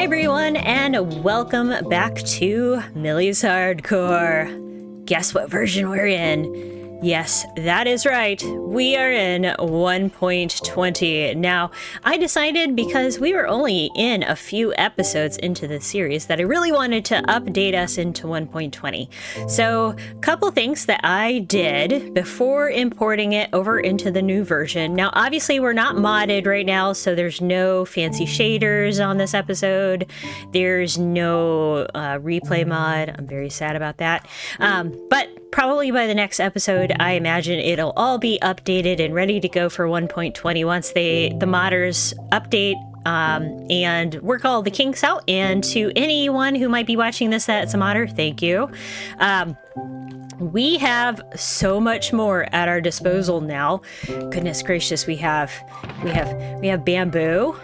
Hi everyone, and welcome back to Millie's Hardcore. Guess what version we're in? Yes, that is right. We are in 1.20. Now, I decided because we were only in a few episodes into the series that I really wanted to update us into 1.20. So, a couple things that I did before importing it over into the new version. Now, obviously, we're not modded right now, so there's no fancy shaders on this episode. There's no replay mod. I'm very sad about that. But probably by the next episode, I imagine it'll all be updated and ready to go for 1.20 once the modders update and work all the kinks out. And to anyone who might be watching this that's a modder, thank you. We have so much more at our disposal now. Goodness gracious, we have bamboo.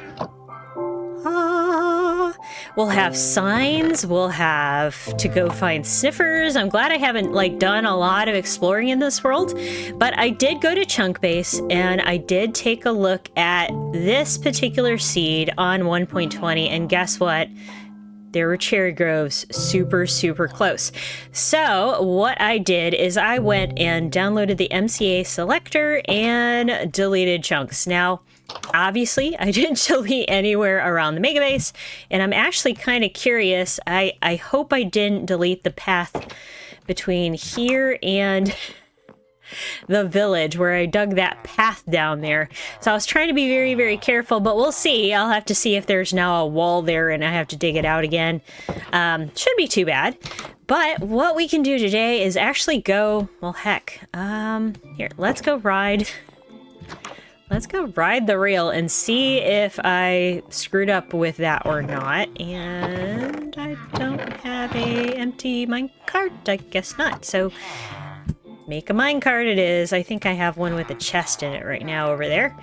We'll have signs, we'll have to go find sniffers. I'm glad I haven't done a lot of exploring in this world, but I did go to Chunk Base and I did take a look at this particular seed on 1.20, and guess what? There were cherry groves super close. So what I did is I went and downloaded the MCA selector and deleted chunks. Now, obviously, I didn't delete anywhere around the megabase, and I'm actually kind of curious. I hope I didn't delete the path between here and the village where I dug that path down there. So I was trying to be very careful, but we'll see. I'll have to see if there's now a wall there and I have to dig it out again. Shouldn't be too bad. But what we can do today is actually go, well, heck, here, let's go ride. Let's go ride the rail and see if I screwed up with that or not. And I don't have a empty minecart. I guess not. So make a minecart it is. I think I have one with a chest in it right now over there.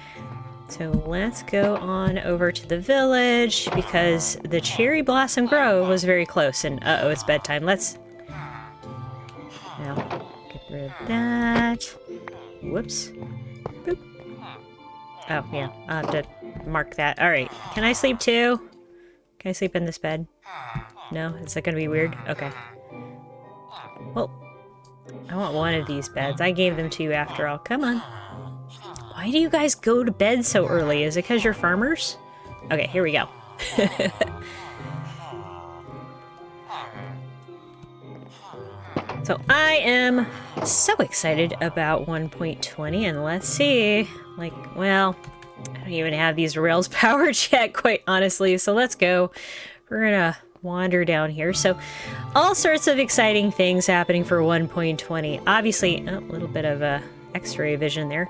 So let's go on over to the village because the Cherry Blossom Grove was very close. And uh-oh, it's bedtime. Let's now get rid of that. Whoops. Boop. Oh, yeah. I'll have to mark that. All right. Can I sleep too? Can I sleep in this bed? No? Is that going to be weird? Okay. Well, I want one of these beds. I gave them to you after all. Come on. Why do you guys go to bed so early? Is it because you're farmers? Okay, here we go. So I am so excited about 1.20, and let's see. Well, I don't even have these rails powered yet, quite honestly, so let's go. We're gonna wander down here. So all sorts of exciting things happening for 1.20. Obviously, a little bit of a X-ray vision there.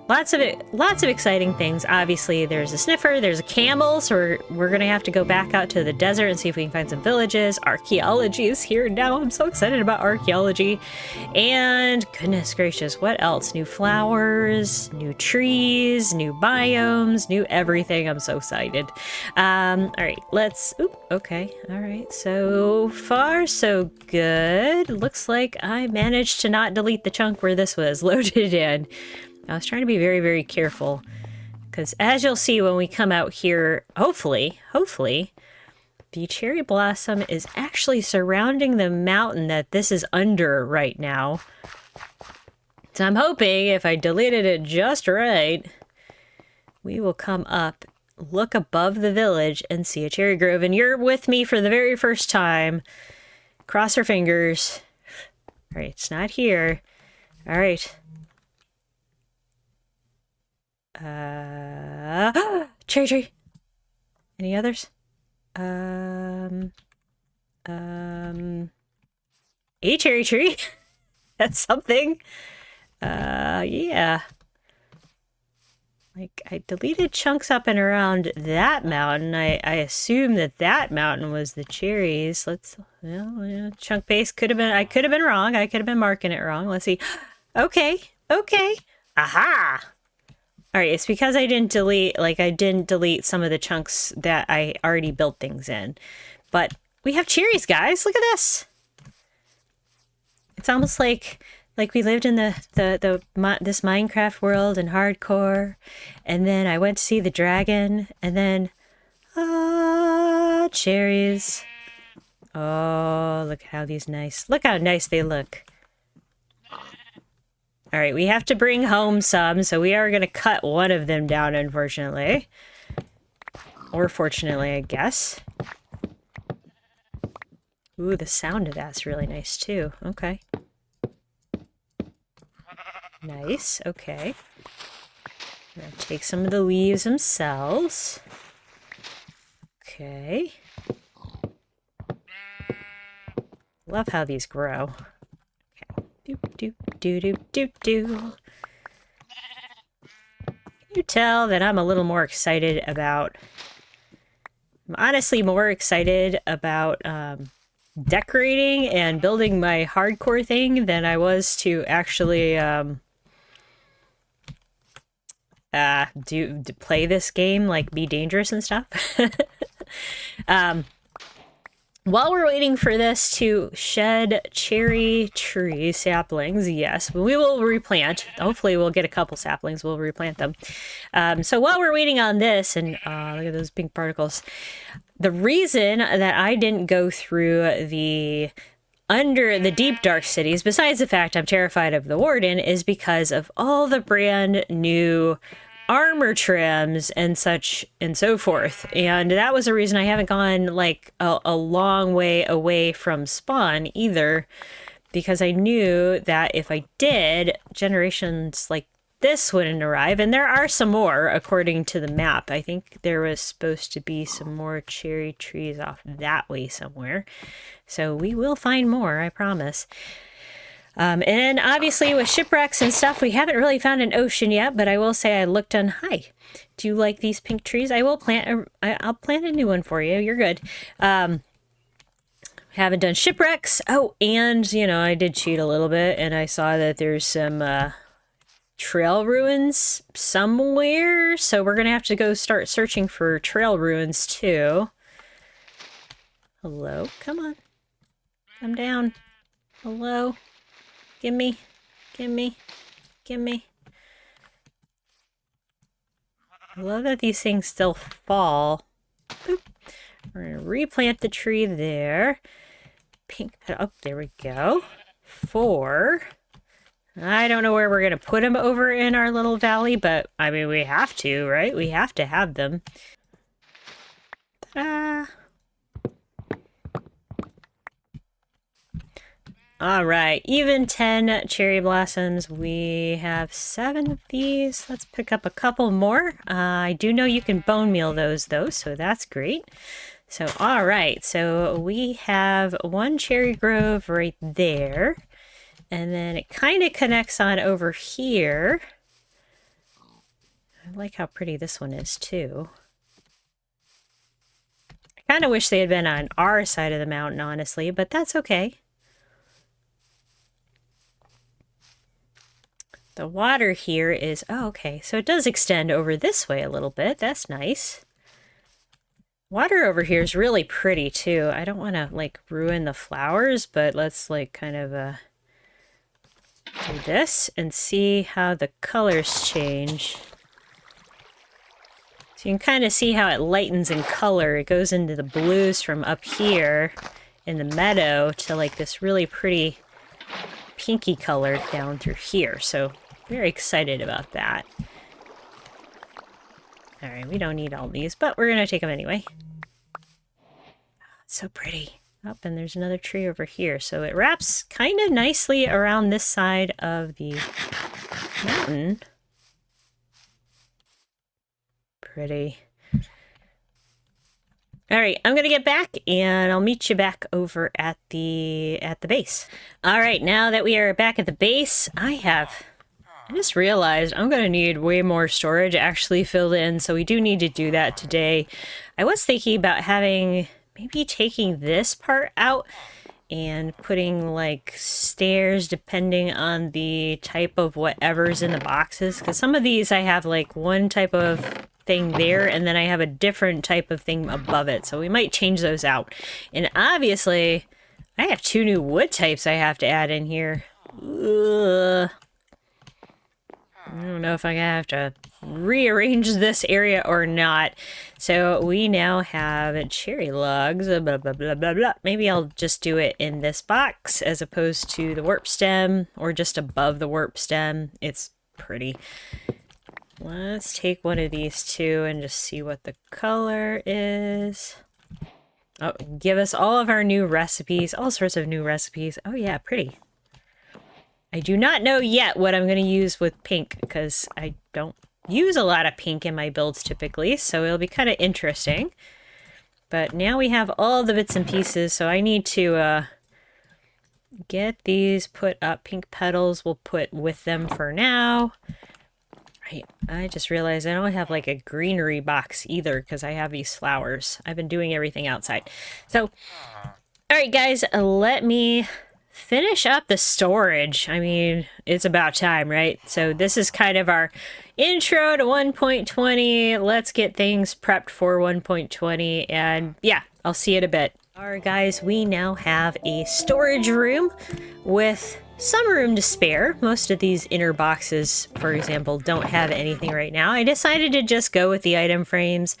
Lots of exciting things. Obviously, there's a sniffer, there's a camel, so we're gonna have to go back out to the desert and see if we can find some villages. Archaeology is here now. I'm so excited about archaeology. And goodness gracious, what else? New flowers, new trees, new biomes, new everything. I'm so excited. All right, let's. Oop, okay. All right. So far, so good. Looks like I managed to not delete the chunk where this was loaded in. I was trying to be very careful because as you'll see when we come out here, hopefully, the cherry blossom is actually surrounding the mountain that this is under right now. So I'm hoping if I deleted it just right, we will come up, look above the village and see a cherry grove. And you're with me for the very first time. Cross our fingers. All right, it's not here. All right. Cherry tree. Any others? A cherry tree. That's something. Yeah. I deleted chunks up and around that mountain. I assume that mountain was the cherries. Chunk base could have been, I could have been wrong. I could have been marking it wrong. Let's see. Okay. Aha! All right, it's because I didn't delete some of the chunks that I already built things in. But we have cherries, guys. Look at this. It's almost like we lived in this Minecraft world and hardcore, and then I went to see the dragon, and then Ah, cherries. Oh, look how these nice. Look how nice they look. All right, we have to bring home some, so we are going to cut one of them down, unfortunately. Or fortunately, I guess. Ooh, the sound of that's really nice, too. Okay. Nice, okay. I'm going to take some of the leaves themselves. Okay. Love how these grow. Okay. Doop, doop, doop, doop, doop, doop. Can you tell that I'm a little more excited about... I'm honestly more excited about decorating and building my hardcore thing than I was to actually play this game, like be dangerous and stuff. While we're waiting for this to shed cherry tree saplings, yes, we will replant. Hopefully we'll get a couple saplings, we'll replant them. So while we're waiting on this, and look at those pink particles, the reason that I didn't go through the under the deep dark cities, besides the fact I'm terrified of the warden, is because of all the brand new armor trims and such and so forth. And that was a reason I haven't gone like a long way away from spawn either, because I knew that if I did, generations like this wouldn't arrive. And there are some more according to the map. I think there was supposed to be some more cherry trees off that way somewhere. So we will find more, I promise. And then obviously with shipwrecks and stuff, we haven't really found an ocean yet, but I will say I looked on, hi, do you like these pink trees? I will plant, I'll plant a new one for you. You're good. Haven't done shipwrecks. Oh, and, you know, I did cheat a little bit and I saw that there's some trail ruins somewhere. So we're going to have to go start searching for trail ruins too. Hello, come on. Come down. Hello. Gimme, gimme, gimme. I love that these things still fall. Boop. We're gonna replant the tree there. Pink, oh, there we go. 4. I don't know where we're gonna put them over in our little valley, but I mean, we have to, right? We have to have them. Ta-da! All right, even 10 cherry blossoms. We have 7 of these. Let's pick up a couple more. I do know you can bone meal those though, so that's great. So, all right, so we have 1 cherry grove right there. And then it kind of connects on over here. I like how pretty this one is too. I kind of wish they had been on our side of the mountain, honestly, but that's okay. The water here is, oh, okay, so it does extend over this way a little bit. That's nice. Water over here is really pretty too. I don't want to like ruin the flowers, but let's like kind of do this and see how the colors change. So you can kind of see how it lightens in color. It goes into the blues from up here in the meadow to like this really pretty pinky color down through here. So very excited about that. All right, we don't need all these, but we're gonna take them anyway. Oh, it's so pretty. Oh, and there's another tree over here. So it wraps kind of nicely around this side of the mountain. Pretty. All right, I'm gonna get back and I'll meet you back over at the base. All right, now that we are back at the base, I just realized I'm gonna need way more storage actually filled in, so we do need to do that today. I was thinking about maybe taking this part out and putting like stairs depending on the type of whatever's in the boxes, because some of these I have like one type of thing there and then I have a different type of thing above it, so we might change those out. And obviously I have 2 new wood types I have to add in here. Ugh. I don't know if I have to rearrange this area or not. So we now have cherry logs, blah, blah, blah, blah, blah. Maybe I'll just do it in this box as opposed to the warp stem or just above the warp stem. It's pretty. Let's take one of these two and just see what the color is. Oh, give us all of our new recipes, all sorts of new recipes. Oh yeah, pretty. I do not know yet what I'm going to use with pink because I don't use a lot of pink in my builds typically, so it'll be kind of interesting. But now we have all the bits and pieces, so I need to get these put up. Pink petals we'll put with them for now. Right, I just realized I don't have like a greenery box either because I have these flowers. I've been doing everything outside. So, all right guys, let me finish up the storage. I mean, it's about time, right? So this is kind of our intro to 1.20. Let's get things prepped for 1.20, and yeah, I'll see you in a bit. All right, guys, we now have a storage room with some room to spare. Most of these inner boxes, for example, don't have anything right now. I decided to just go with the item frames.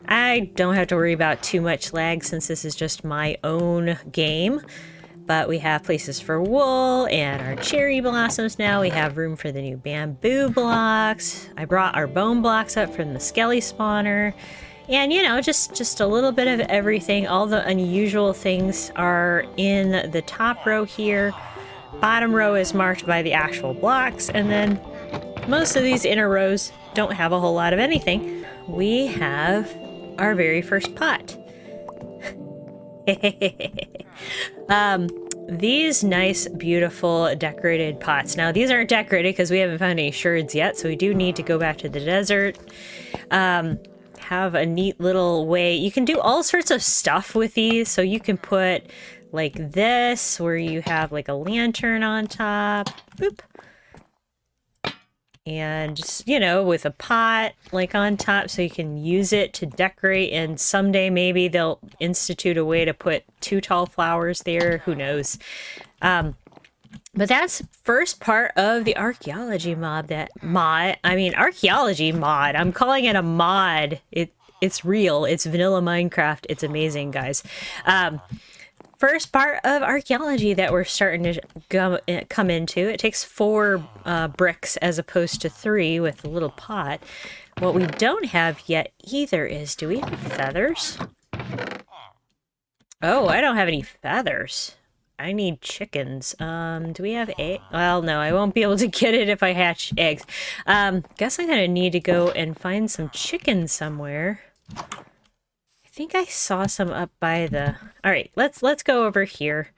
I don't have to worry about too much lag since this is just my own game. But we have places for wool and our cherry blossoms now. We have room for the new bamboo blocks. I brought our bone blocks up from the skelly spawner. And, you know, just a little bit of everything. All the unusual things are in the top row here. Bottom row is marked by the actual blocks. And then most of these inner rows don't have a whole lot of anything. We have our very first pot. These nice, beautiful, decorated pots. Now, these aren't decorated because we haven't found any sherds yet, so we do need to go back to the desert. Have a neat little way. You can do all sorts of stuff with these, so you can put like this, where you have like a lantern on top. Boop. And just, you know, with a pot like on top so you can use it to decorate, and someday maybe they'll institute a way to put 2 tall flowers there. Who knows? But that's first part of the archaeology archaeology mod. I'm calling it a mod. It's real. It's vanilla Minecraft. It's amazing, guys. First part of archaeology that we're starting to come into. It takes 4 bricks as opposed to 3 with a little pot. What we don't have yet either is, do we have feathers? Oh, I don't have any feathers. I need chickens. Do we have eggs? Well, no, I won't be able to get it if I hatch eggs. Guess I'm gonna need to go and find some chickens somewhere. I think I saw some up by the... All right, let's go over here.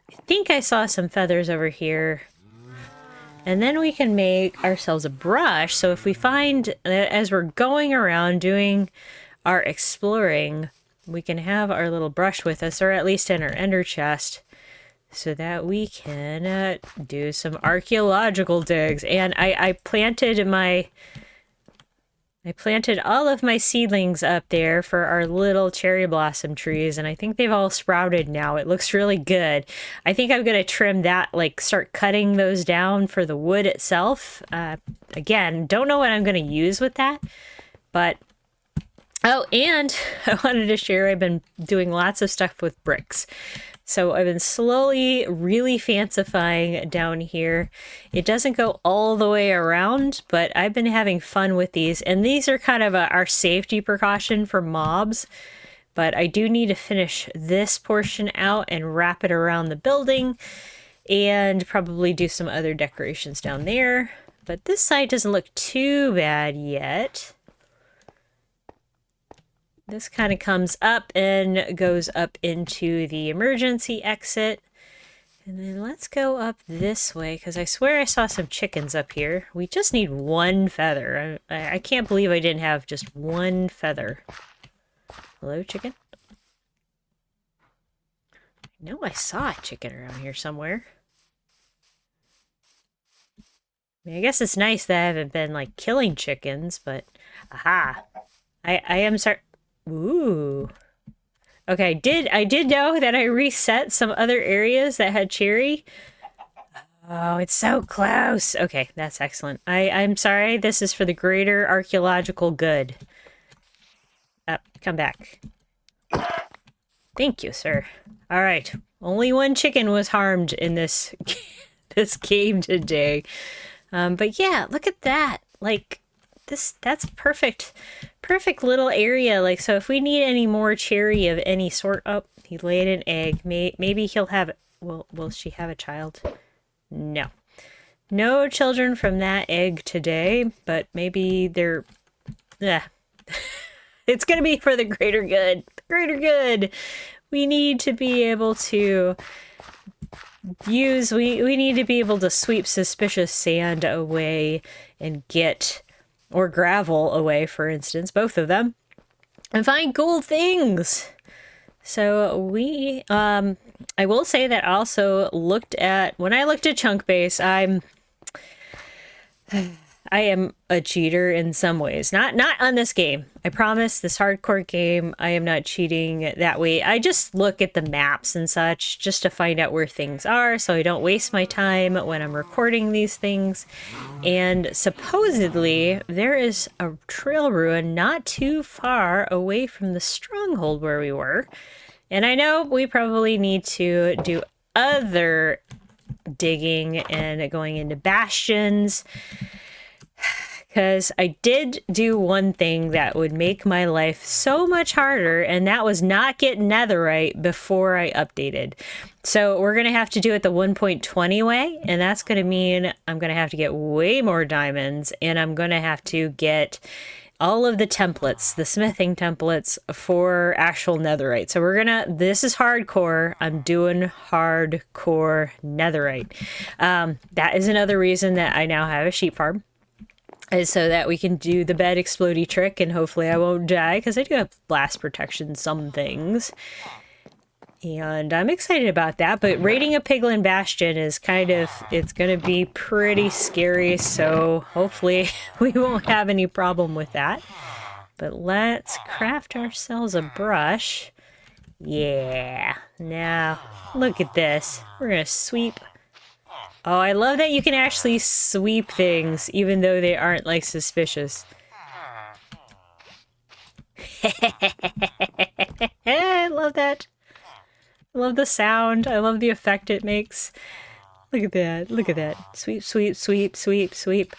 I think I saw some feathers over here. And then we can make ourselves a brush. So if we find, as we're going around doing our exploring, we can have our little brush with us, or at least in our ender chest, so that we can do some archaeological digs. And I planted all of my seedlings up there for our little cherry blossom trees, and I think they've all sprouted now. It looks really good. I think I'm going to trim that, like start cutting those down for the wood itself. Again, don't know what I'm going to use with that, but... Oh, and I wanted to share, I've been doing lots of stuff with bricks. So I've been slowly really fancifying down here. It doesn't go all the way around, but I've been having fun with these. And these are kind of our safety precaution for mobs. But I do need to finish this portion out and wrap it around the building. And probably do some other decorations down there. But this side doesn't look too bad yet. This kind of comes up and goes up into the emergency exit. And then let's go up this way, because I swear I saw some chickens up here. We just need 1 feather. I can't believe I didn't have just 1 feather. Hello, chicken? I know I saw a chicken around here somewhere. I mean, I guess it's nice that I haven't been, like, killing chickens, but... Aha! I am sorry... Ooh. Okay, I did know that I reset some other areas that had cherry. Oh, it's so close. Okay, that's excellent. I'm sorry. This is for the greater archaeological good. Come back. Thank you, sir. All right. Only one chicken was harmed in this this game today. But yeah, look at that. Like that's perfect. Perfect little area. Like, so if we need any more cherry of any sort, oh, he laid an egg. Maybe he'll have, will she have a child? No. No children from that egg today, but maybe they're, yeah. It's going to be for the greater good. The greater good. We need to be able to we need to be able to sweep suspicious sand away and get, or gravel away, for instance, both of them, and find cool things. So I will say that I also when I looked at Chunk Base, I am a cheater in some ways. Not on this game. I promise, this hardcore game, I am not cheating that way. I just look at the maps and such just to find out where things are so I don't waste my time when I'm recording these things. And supposedly there is a trail ruin not too far away from the stronghold where we were. And I know we probably need to do other digging and going into bastions, because I did do one thing that would make my life so much harder, and that was not get netherite before I updated. So we're going to have to do it the 1.20 way, and that's going to mean I'm going to have to get way more diamonds, and I'm going to have to get all of the templates, the smithing templates for actual netherite. So this is hardcore. I'm doing hardcore netherite. That is another reason that I now have a sheep farm, is so that we can do the bed explodey trick, and hopefully I won't die, because I do have blast protection, some things. And I'm excited about that, but raiding a piglin bastion is it's going to be pretty scary, so hopefully we won't have any problem with that. But let's craft ourselves a brush. Yeah, now look at this. We're going to sweep. Oh, I love that you can actually sweep things, even though they aren't, like, suspicious. I love that. I love the sound. I love the effect it makes. Look at that. Look at that. Sweep, sweep, sweep, sweep, sweep.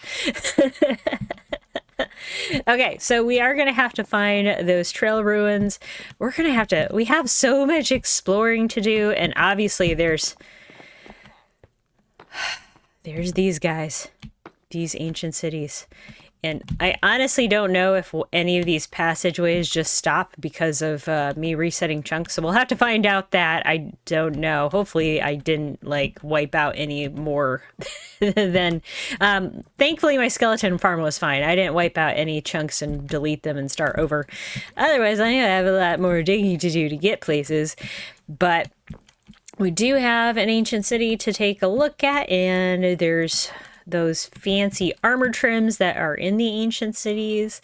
Okay, so we are going to have to find those trail ruins. We have so much exploring to do, and obviously there's these guys, these ancient cities. And I honestly don't know if any of these passageways just stop because of me resetting chunks. So we'll have to find out that. I don't know. Hopefully I didn't, like, wipe out any more than... thankfully my skeleton farm was fine. I didn't wipe out any chunks and delete them and start over. Otherwise, I have a lot more digging to do to get places. But we do have an ancient city to take a look at, and there's those fancy armor trims that are in the ancient cities,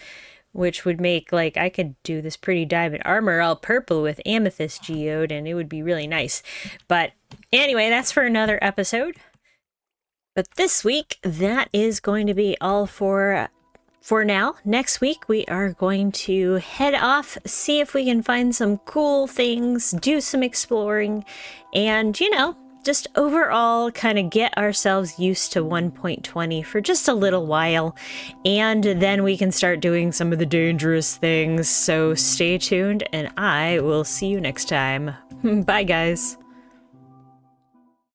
which would make, like, I could do this pretty diamond armor all purple with amethyst geode, and it would be really nice. But anyway, that's for another episode. But this week, that is going to be all for now. Next week, we are going to head off, see if we can find some cool things, do some exploring, and, just overall kind of get ourselves used to 1.20 for just a little while, and then we can start doing some of the dangerous things. So stay tuned, and I will see you next time. Bye, guys.